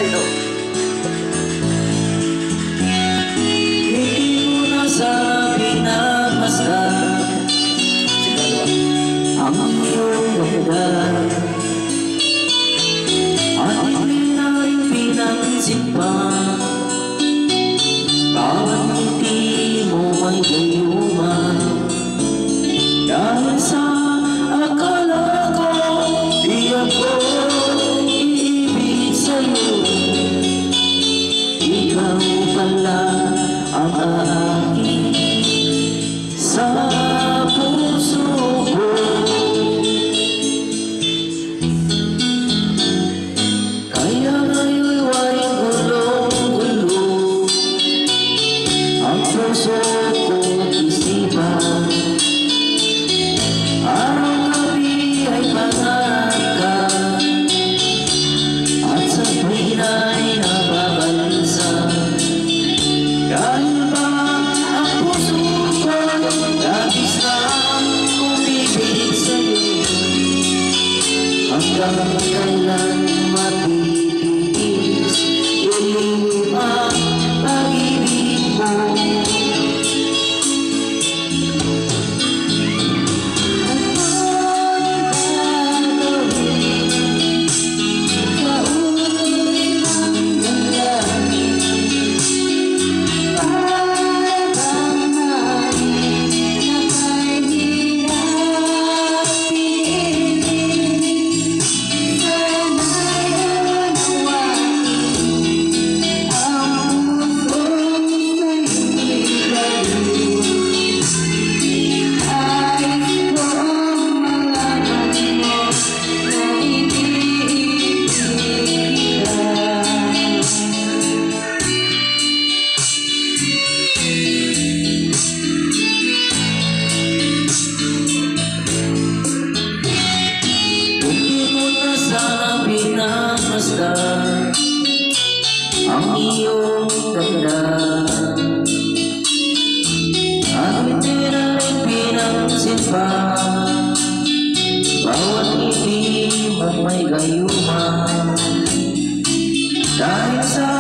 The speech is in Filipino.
Ito. Hindi mo nasabi na basta ang iyong ganda at hindi na rin pinansin pa. Bawat ngiti mo ay gayuman dahil sa akala ko di ako iibig sa'yo. Ikaw pala ang aking sa puso ko. Kaya ngayon'y waring gulong-gulo ang puso ko at isipan. Araw-gabi ay pangarap ka at sabay na'y nababalsa. Dahil ba ang puso ko labis na umibig sa'yo, hanggang kailan matitiis ilim ang pag-ibig mo. Ang iyong ganda at hindi na rin pinansin pa. Bawat ngiti mo may gayuman dahil sa